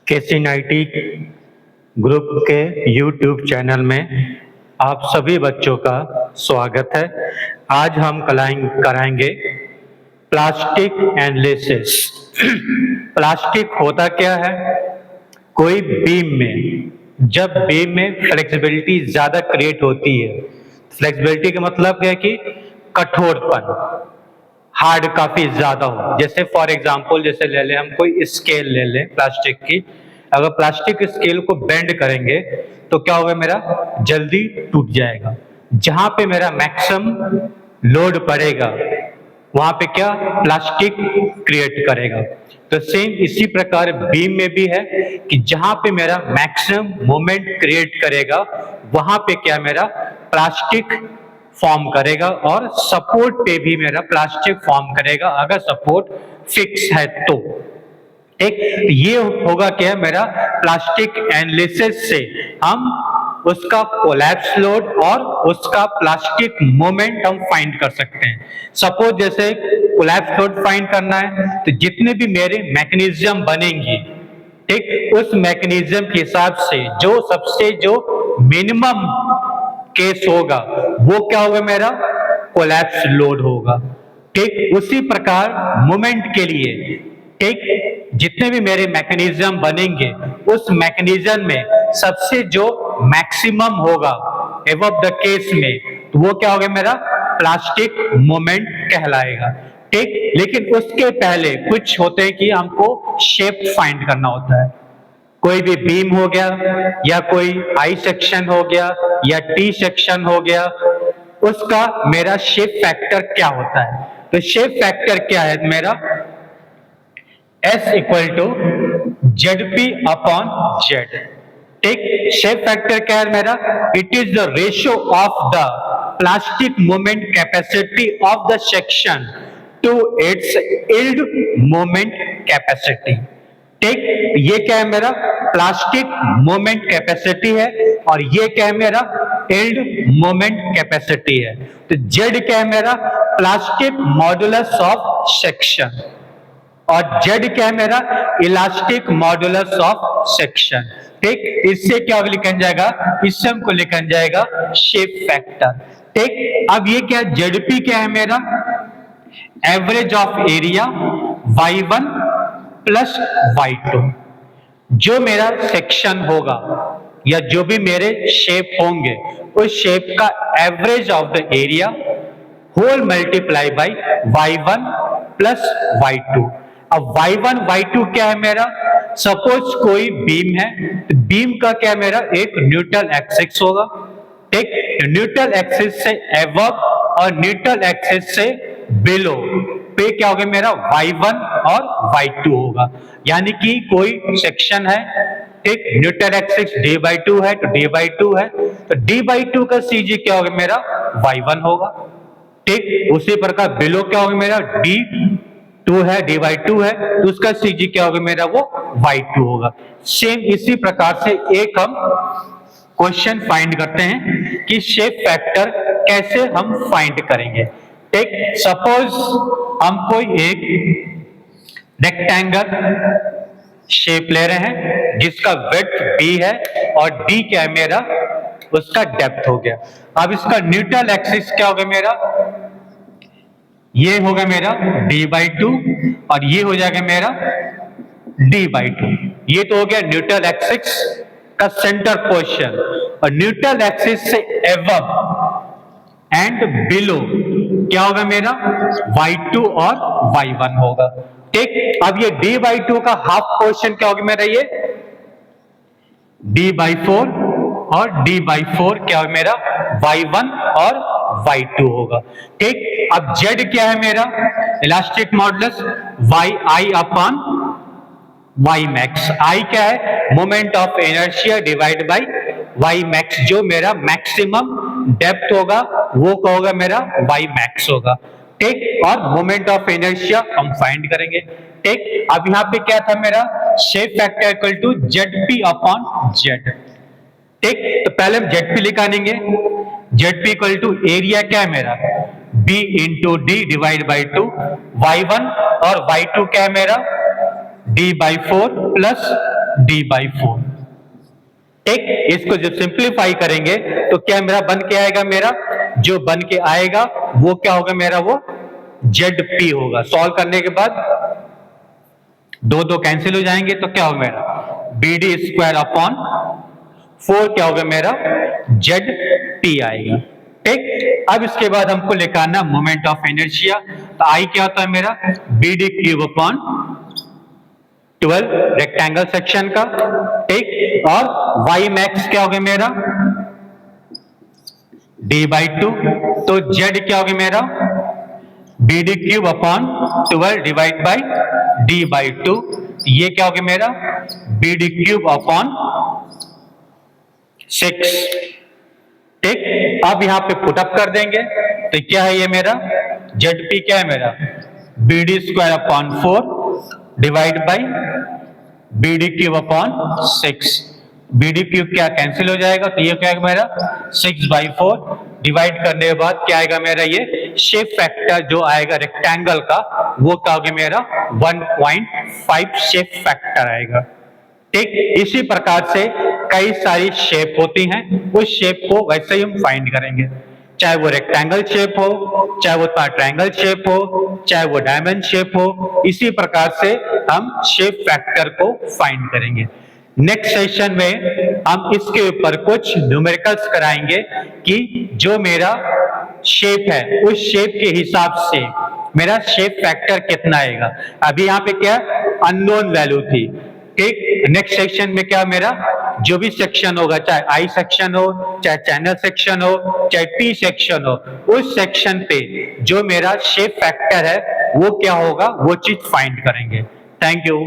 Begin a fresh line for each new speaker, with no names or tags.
KC90 group के YouTube channel में आप सभी बच्चों का स्वागत है। आज हम कराएंगे प्लास्टिक एनालिसिस। प्लास्टिक होता क्या है? कोई बीम में, जब बीम में फ्लेक्सिबिलिटी ज़्यादा क्रिएट होती है, फ्लेक्सिबिलिटी का मतलब क्या है कि कठोरपन, हार्ड काफी ज्यादा हो। जैसे फॉर एग्जांपल जैसे ले लें, हम कोई स्केल ले लें प्लास्टिक की। अगर प्लास्टिक स्केल को बेंड करेंगे तो क्या होगा, मेरा जल्दी टूट जाएगा। जहां पे मेरा मैक्सिमम लोड पड़ेगा वहां पे क्या प्लास्टिक क्रिएट करेगा। तो सेम इसी प्रकार बीम में भी है कि जहां पे मेरा मैक्सिमम मोमेंट क्रिएट करेगा वहां पे क्या मेरा प्लास्टिक फॉर्म करेगा और सपोर्ट पे भी मेरा प्लास्टिक फॉर्म करेगा, अगर सपोर्ट फिक्स है तो। एक ये होगा क्या, मेरा प्लास्टिक एनालिसिस से हम उसका कोलैप्स लोड और उसका प्लास्टिक मोमेंट हम फाइंड कर सकते हैं। सपोज जैसे कोलैप्स लोड फाइंड करना है तो जितने भी मेरे मैकेनिज्म बनेंगी, ठीक, उस मैकेनिज्म के हिसाब से जो सबसे जो मिनिमम केस होगा वो क्या होगा, मेरा कोलैप्स लोड होगा। ठीक, उसी प्रकार मोमेंट के लिए, ठीक, जितने भी मेरे मैकेनिज्म बनेंगे उस मैकेनिज्म में सबसे जो मैक्सिमम होगा एबव द केस में, तो वो क्या होगा, मेरा प्लास्टिक मोमेंट कहलाएगा। ठीक, लेकिन उसके पहले कुछ होते हैं कि हमको शेप फाइंड करना होता है। कोई भी बीम हो गया या कोई आई सेक्शन हो गया या टी सेक्शन हो गया, उसका मेरा शेप फैक्टर क्या होता है? तो शेप फैक्टर क्या है मेरा? S equal to ZP upon Z। ठीक, शेप फैक्टर क्या है मेरा? It is the ratio of the plastic moment capacity of the section to its yield moment capacity. ठीक, ये क्या है मेरा? प्लास्टिक मोमेंट कैपेसिटी है और ये क्या है मेरा? यील्ड मोमेंट कैपेसिटी है। तो Z क्या है मेरा? प्लास्टिक मॉडुलस ऑफ सेक्शन, और Z क्या है मेरा? Elastic modulus of section. ठीक, इससे क्या लिखा जाएगा? इससे हमको लिखा जाएगा शेप फैक्टर। ठीक, अब ये क्या है? ZP क्या है मेरा? Average of area Y1 plus Y2। जो मेरा सेक्शन होगा या जो भी मेरे शेप होंगे उस शेप का average of the area whole multiply by Y1 plus Y2। अब Y1 Y2 क्या है मेरा? सपोज कोई बीम है तो बीम का क्या है मेरा? एक न्यूट्रल एक्सिस होगा। ठीक, न्यूट्रल एक्सिस से एबव और न्यूट्रल एक्सिस से बिलो पे क्या होगा मेरा? Y1 और Y2 होगा। यानी कि कोई सेक्शन है, ठीक, न्यूट्रल एक्सिस D/2 है तो D/2 है, तो D/2 का CG क्या होगा मेरा? Y1 होगा। ठीक, उसी प्रकार बिलो क्या होगा मेरा? D2 है, D/2 है, तो उसका CG क्या होगा मेरा? वो Y2 होगा। सेम इसी प्रकार से एक हम क्वेश्चन फाइंड करते हैं कि शेप फैक्टर कैसे हम फाइंड करेंगे। ठीक, सपोज हम कोई एक रेक्टेंगल शेप ले रहे हैं जिसका विड्थ B है और D क्या है मेरा? उसका डेप्थ हो गया। अब इसका न्यूट्रल एक्सिस क्या होगा मेरा? ये होगा मेरा D/2 और ये हो जाएगा मेरा D/2। ये तो हो गया न्यूट्रल एक्सिस का सेंटर पोजीशन, और न्यूट्रल एक्सिस से एबव एंड बिलो क्या होगा मेरा? Y2 और Y1 होगा। ठीक, अब ये D/2 का हाफ पोर्शन क्या होगा मेरा? ये D/4 और D/4 क्या होगा मेरा? Y1 और Y2 होगा। ठीक, अब Z क्या है मेरा? Elastic modulus YI upon Y max. I क्या है? Moment of inertia divide by Y max. जो मेरा मैक्सिमम डेप्थ होगा वो क्या होगा मेरा? Y मैक्स होगा। ठीक, और मोमेंट ऑफ इनर्शिया हम फाइंड करेंगे। ठीक, अब यहां पे क्या था मेरा? Shape factor equal to ZP upon Z। ठीक, तो पहले हम ZP निकालेंगे। ZP इक्वल टू एरिया क्या है मेरा? B into D divide by 2। Y1 और Y2 क्या है मेरा? D/4 plus d/4। ठीक, इसको जब सिंप्लीफाई करेंगे तो क्या मेरा बन के आएगा, मेरा जो बन के आएगा वो क्या होगा, मेरा वो ZP होगा। सॉल्व करने के बाद दो दो कैंसिल हो जाएंगे तो क्या होगा मेरा BD² / 4 क्या होगा मेरा ZP आएगा। ठीक, अब इसके बाद हमको निकालना मोमेंट ऑफ इनर्शिया। तो आई क्या होता है मेरा BD³ / 12 रेक्टेंगल सेक्शन का। ठीक, और वाई मैक्स क्या होगा मेरा D/2। तो Z क्या होगा मेरा BD³ / 12 डिवाइड बाई D/2। ये क्या होगा मेरा BD³ / 6। ठीक, अब यहां पे पुटअप कर देंगे तो क्या है ये मेरा ZP क्या है मेरा BD² / 4 divide by BD³ / 6। BD³ क्या कैंसिल हो जाएगा तो ये क्या है मेरा 6/4 डिवाइड करने के बाद क्या आएगा मेरा ये शेप फैक्टर जो आएगा रेक्टेंगल का वो क्या होगा मेरा 1.5 शेप फैक्टर आएगा। ठीक, इसी प्रकार से कई सारी शेप होती हैं, उस शेप को वैसे ही हम फाइंड करेंगे, चाहे वो रेक्टेंगल शेप हो, चाहे वो ट्रायंगल शेप हो, चाहे वो डायमंड शेप हो। इसी प्रकार से हम शेप फैक्टर को फाइंड करेंगे। नेक्स्ट सेशन में हम इसके ऊपर कुछ न्यूमेरिकल्स कराएंगे कि जो मेरा शेप है उस शेप के हिसाब से मेरा शेप फैक्टर कितना आएगा। अभी यहाँ पे क्या अननोन वैल्यू थी। ठीक, नेक्स्ट सेक्शन में क्या मेरा जो भी सेक्शन होगा, चाहे आई सेक्शन हो, चाहे चैनल सेक्शन हो, चाहे टी सेक्शन हो, उस सेक्शन पे जो मेरा शेप फैक्टर है वो क्या होगा वो चीज फाइंड करेंगे। Thank you.